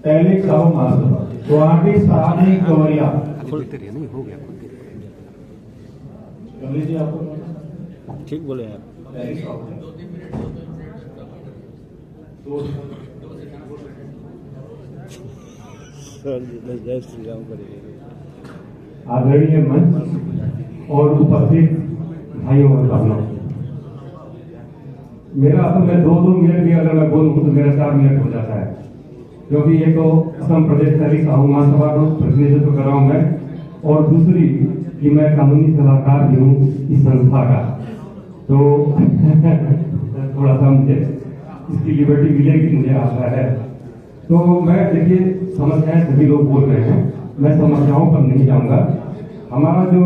दैनिक साहू महासभा गुवाहाटी साहनी गवरिया नहीं हो गया आपको ठीक बोले आप। जय श्री राम करेंगे। आदरणीय मंच और उपस्थित भाइयों और बहनों, मेरा असल में 2-2 मिनट भी अगर मैं बोलूं तो मेरा 4 मिनट हो जाता है, क्योंकि एक तो असम प्रदेश दैनिक साहू महासभा को प्रतिनिधित्व कर रहा हूं मैं, और दूसरी कि मैं कानूनी सलाहकार भी हूँ इस संस्था का, तो थोड़ा सा मुझे इसकी लिबर्टी मिलेगी, मुझे आशा है। तो मैं देखिए, समस्याएं सभी लोग बोल रहे हैं, मैं समस्याओं पर नहीं जाऊंगा। हमारा जो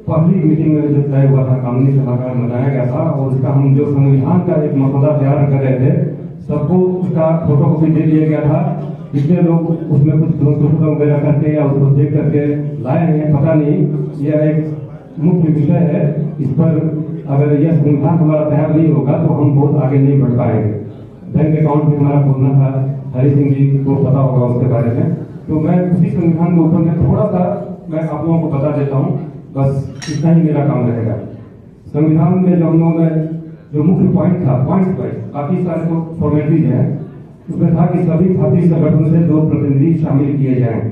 पहली मीटिंग में जो तय हुआ था, कानूनी सलाहकार बनाया गया था, और उसका हम जो संविधान का एक मसौदा तैयार कर रहे थे, सबको उसका फोटो कॉपी दे दिया गया था। कितने लोग उसमें कुछ दोस्तों वगैरह करके या उसको देख करके लाए हैं, पता नहीं। यह एक मुख्य विषय है, इस पर अगर यह संविधान हमारा तैयार नहीं होगा तो हम बहुत आगे नहीं बढ़ पाएंगे। बैंक अकाउंट भी हमारा खोलना था, हरी सिंह जी को पता होगा उसके बारे में। तो मैं उसी संविधान के ऊपर में थोड़ा सा मैं आप लोगों को बता देता हूँ, बस इतना ही मेरा काम रहेगा। संविधान में जो हम लोगों ने जो मुख्य पॉइंट था, पॉइंट बाकी सारे तो फॉर्मेलिटीज हैं, उसमें था कि सभी भारतीय संगठनों से 2 प्रतिनिधि शामिल किए जाएं।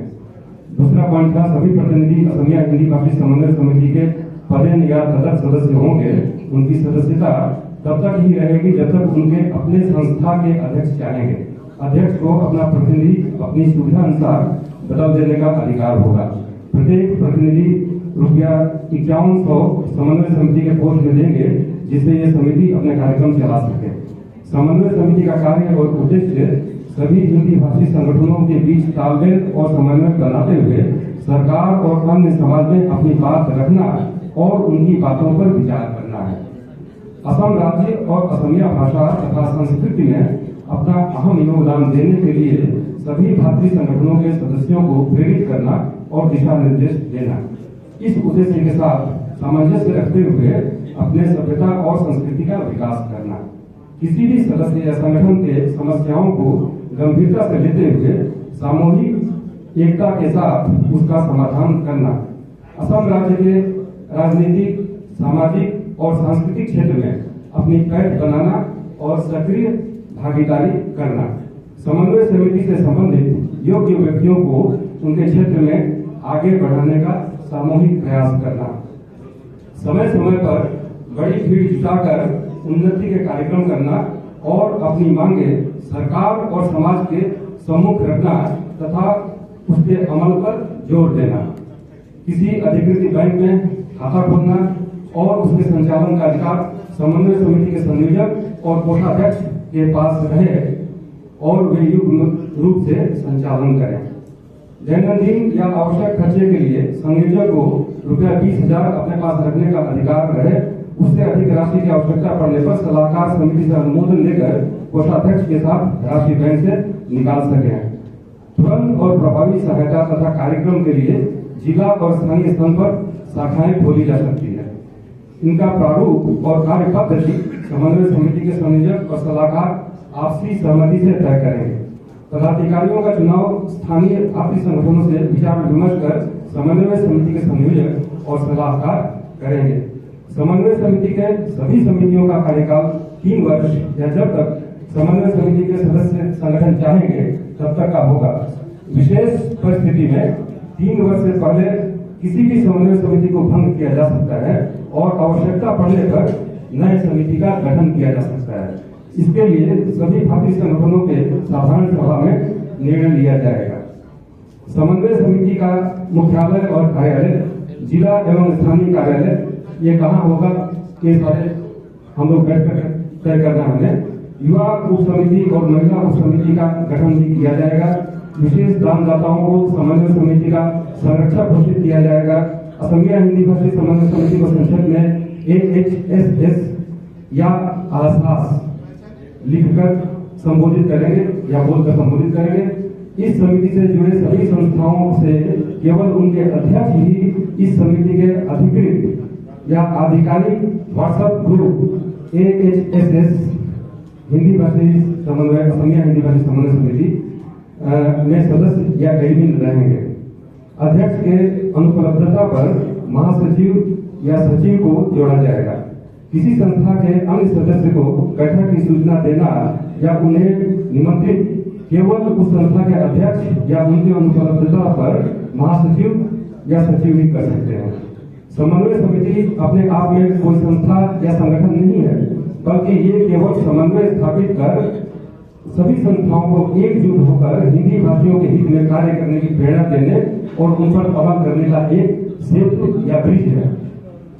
दूसरा पॉइंट था, सभी प्रतिनिधि असमिया हिंदी भाषी समन्वय समिति के पदेन या तदर्थ सदस्य होंगे। उनकी सदस्यता तब तक ही रहेगी जब तक उनके अपने संस्था के अध्यक्ष चाहेंगे। अध्यक्ष को अपना प्रतिनिधि अपनी सुविधा अनुसार बदल देने का अधिकार होगा। प्रत्येक प्रतिनिधि ₹5100 समन्वय समिति के पोस्ट में देंगे, जिससे ये समिति अपने कार्यक्रम चला सके। समन्वय समिति का कार्य और उद्देश्य सभी हिंदी भाषी संगठनों के बीच तालमेल और समन्वय बनाते हुए सरकार और अन्य समाज में अपनी बात रखना और उनकी बातों पर विचार करना है। असम राज्य और असमिया भाषा तथा संस्कृति में अपना अहम योगदान देने के लिए सभी भारतीय संगठनों के सदस्यों को प्रेरित करना और दिशा निर्देश देना। इस उद्देश्य के साथ सामंजस्य रखते हुए अपने सभ्यता और संस्कृति का विकास करना। किसी भी सदस्य या संगठन के समस्याओं को गंभीरता से लेते हुए सामूहिक एकता के साथ उसका समाधान करना। असम राज्य के राजनीतिक, सामाजिक और सांस्कृतिक क्षेत्र में अपनी पैठ बनाना और सक्रिय भागीदारी करना। समन्वय समिति से संबंधित योग्य व्यक्तियों को उनके क्षेत्र में आगे बढ़ाने का सामूहिक प्रयास करना। समय समय पर बड़ी भीड़ जुटाकर उन्नति के कार्यक्रम करना और अपनी मांगे सरकार और समाज के सम्मुख रखना तथा उसके अमल पर जोर देना। किसी अधिकृत बैंक में खाता खोलना और उसके संचालन का अधिकार समन्वय समिति के संयोजक और कोषाध्यक्ष के पास रहे और वे युक्त रूप से संचालन करें। दैनंदिन या आवश्यक खर्चे के लिए संयोजक को ₹20,000 अपने पास रखने का अधिकार रहे। उससे अधिक राशि की आवश्यकता पड़ने पर सलाहकार समिति से अनुमोदन लेकर कोषाध्यक्ष के साथ राशि बैंक से निकाल सके। तुरंत और प्रभावी सहायता तथा कार्यक्रम के लिए जिला और स्थानीय स्तर पर शाखाएं खोली जा सकती है। इनका प्रारूप और कार्य पद्धति समन्वय समिति के संयोजक और सलाहकार आपसी सहमति से तय करेंगे। पदाधिकारियों का चुनाव स्थानीय भारतीय संगठनों से विचार विमर्श कर समन्वय समिति के संयोजक और सलाहकार करेंगे। समन्वय समिति के सभी समितियों का कार्यकाल 3 वर्ष या जब तक समन्वय समिति के सदस्य संगठन चाहेंगे तब तक का होगा। विशेष परिस्थिति में 3 वर्ष से पहले किसी भी समन्वय समिति को भंग किया जा सकता है और आवश्यकता पड़ने पर नए समिति का गठन किया जा सकता है। इसके लिए सभी भारतीय संगठनों के साधारण सभा में निर्णय लिया जाएगा। समन्वय समिति का मुख्यालय और कार्यालय, जिला एवं स्थानीय कार्यालय ये कहाँ होगा, ये सारे हम लोग बैठकर तय करना है। युवा उप समिति और महिला उप समिति का गठन भी किया जाएगा। विशेष दानदाताओं को समन्वय समिति का संरक्षक घोषित किया जाएगा। असमिया हिंदी भाषी समन्वय समिति को संसद में AHSS या आसास लिखकर संबोधित करेंगे या बोलकर संबोधित करेंगे। इस समिति से जुड़े सभी संस्थाओं से केवल उनके अध्यक्ष ही इस समिति के अधिकृत या आधिकारिक व्हाट्सएप ग्रुप AHSS हिंदी भाषी समन्वय असमिया हिंदी भाषी समन्वय समिति में सदस्य या एडमिन रहेंगे। अध्यक्ष के अनुपलब्धता पर महासचिव या सचिव को जोड़ा जाएगा। किसी संस्था के अन्य सदस्य को बैठक की सूचना देना या उन्हें निमंत्रित केवल उस संस्था के अध्यक्ष या उनकी अनुपलब्धता पर महासचिव या सचिव ही कर सकते हैं। समन्वय समिति अपने आप में कोई संस्था या संगठन नहीं है, बल्कि ये केवल समन्वय स्थापित कर सभी संस्थाओं को एकजुट होकर हिंदी भाषियों के हित में कार्य करने की प्रेरणा देने और उन पर अमल करने का एक सेतु या ब्रिज है।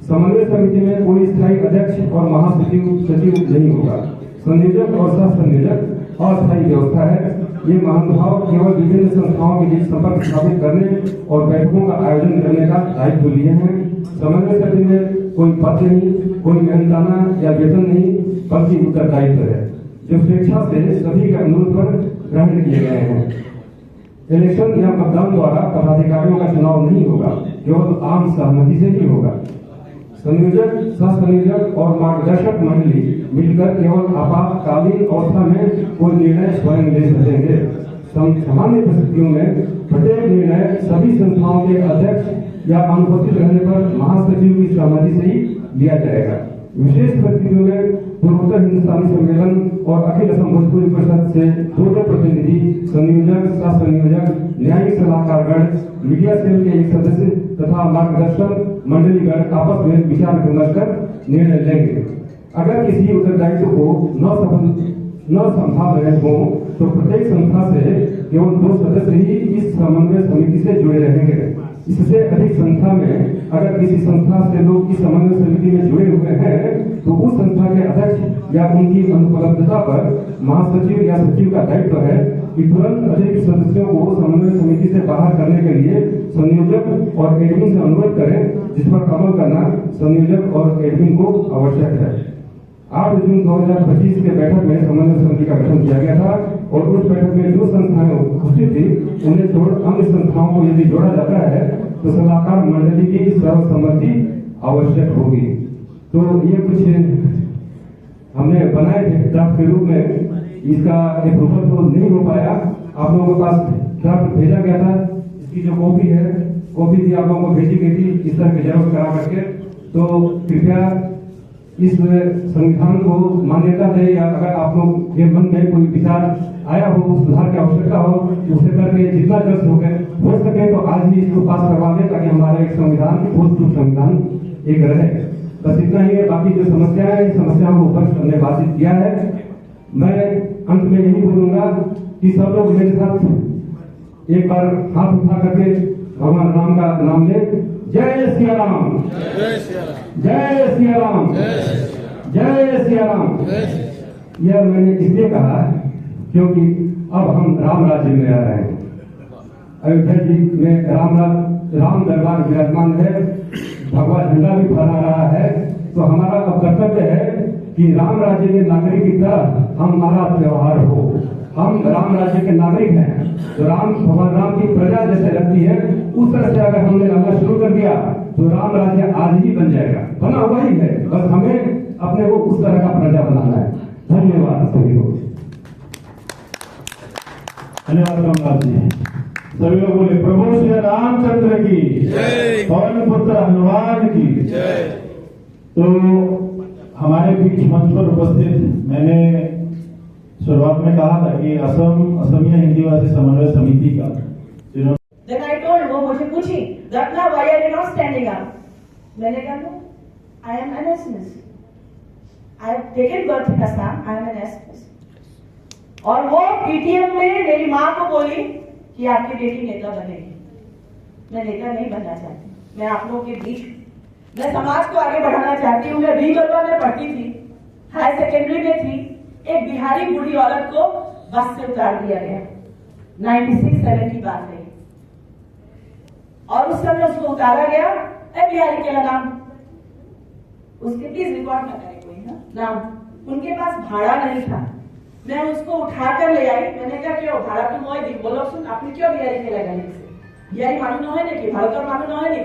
समन्वय समिति में कोई स्थायी अध्यक्ष और महासचिव सचिव नहीं होगा। संयोजक और सह संयोजक अस्थायी व्यवस्था है। ये महानुभाव केवल विभिन्न संस्थाओं के बीच संपर्क स्थापित करने और बैठकों का आयोजन करने का दायित्व लिए हैं। समन्वय समिति में कोई पद नहीं, कोई मेहनताना या वेतन नहीं, बल्कि उत्तरदायित्व है जो स्वेच्छा से सभी के अनुरोध पर ग्रहण किए गए हैं। इलेक्शन या मतदान द्वारा पदाधिकारियों का चुनाव नहीं होगा, केवल आम सहमति से ही होगा। संयोजक, सह संयोजक और मार्गदर्शक मंडली मिलकर केवल आपातकालीन अवस्था में कोई निर्णय स्वयं ले सकेंगे। सामान्य परिस्थितियों में प्रत्येक निर्णय सभी संस्थाओं के अध्यक्ष या अनुपस्थित रहने पर महासचिव की सहमति से ही लिया जाएगा। विशेष परिस्थितियों में पूर्वोत्तर हिंदुस्तानी सम्मेलन और अखिल असम भोजपुरी परिषद से 2 प्रतिनिधि, संयोजक, सह संयोजक, न्यायिक सलाहकारगण, मीडिया सेल के एक सदस्य तथा मार्गदर्शन मंडलीगण आपस में विचार विमर्श कर निर्णय लेंगे। अगर किसी उत्तरदायित्व को न संभाल रहे हो तो प्रत्येक संस्था से केवल 2 सदस्य ही इस समन्वय समिति से जुड़े रहेंगे। इससे अधिक संख्या में अगर किसी संस्था से लोग इस समन्वय समिति में जुड़े हुए हैं तो उस संस्था के अध्यक्ष या उनकी अनुपलब्धता पर महासचिव या सचिव का दायित्व है कि तुरंत अतिरिक्त सदस्यों को समन्वय समिति से बाहर करने के लिए संयोजक और एडमिन से अनुरोध करें, जिस पर अमल करना संयोजक और एडमिन को आवश्यक है। 8 जून 2025 के बैठक में समन्वय समिति का गठन किया गया था और उस बैठक में जो संस्थाएं उपस्थित थी उन्हें छोड़ अन्य संस्थाओं को यदि जोड़ा जाता है तो सलाहकार मंडली की सर्वसम्मति आवश्यक होगी। तो ये कुछ हमने बनाए थे ड्राफ्ट के रूप में। इसका अप्रूवल तो नहीं हो पाया। आप लोगों के पास ड्राफ्ट भेजा गया था। इसकी जो कॉपी भी आप लोगों को भेजी गई थी इस तरह की जरूरत करा करके। तो कृपया इस संविधान को मान्यता दे, या अगर आप लोग के मन में कोई विचार आया हो, सुधार की आवश्यकता हो, उसे करके जितना जल्द हो सके तो आज ही इसको पास करवा दें ताकि हमारा एक संविधान भूतपूर्व संविधान एक रहे। बस इतना ही है। बाकी जो समस्याएं हैं, समस्याओं को ऊपर हमने बातचीत किया है। मैं अंत में यही बोलूंगा कि सब लोग मेरे साथ एक बार हाथ उठा करके भगवान राम का नाम ले। जय सिया राम, जय सिया राम, जय सिया राम, जय सिया राम। यह मैंने इसलिए कहा क्योंकि अब हम राम राज्य में आ रहे हैं। अयोध्या जी में राम दरबार विराजमान है, भगवा झंडा भी फहरा रहा है। तो हमारा अब कर्तव्य है कि राम राज्य के नागरिक की तरह हमारा व्यवहार हो। हम राम राज्य के नागरिक हैं, तो भगवान राम की प्रजा जैसे रहती है उस तरह से अगर हमने रहना शुरू कर दिया तो राम राज्य आज ही बन जाएगा, बना हुआ ही है। बस हमें अपने को उस तरह का प्रजा बनाना है। धन्यवाद सभी को। धन्यवाद रामलाल जी। सभी लोग बोले प्रभु श्री रामचंद्र की जय, पवन पुत्र हनुमान की जय। तो हमारे बीच मंच पर उपस्थित, मैंने शुरुआत में कहा था कि असमिया हिंदी भाषी समन्वय समिति का Then I told वो मुझे पूछी Ratna why are you not standing up? मैंने कहा no, I am an SMS. I have taken birth in Assam. I am an SMS. और वो PTM में मेरी माँ को बोली कि आपकी बेटी नेता बनेगी। मैं नेता नहीं बनना चाहती। मैं आप लोगों के बीच, मैं समाज को आगे बढ़ाना चाहती हूँ। मैं बीगलवा में पढ़ती थी, हायर सेकेंडरी में थी। एक बिहारी बूढ़ी औरत को बस से उतार दिया गया 96-7 की बात है। और उस समय उसको उतारा गया, बिहारी के नाम उसके प्लीज रिकॉर्ड ना करें कोई नाम। उनके पास भाड़ा नहीं था। मैं उसको उठाकर ले आई। मैंने कहा क्यों भाड़ा तुम वही दी, बोलो सुन आपने क्यों बिहारी के लगा बिहारी मालूम न है कि भारत और मालूम न है।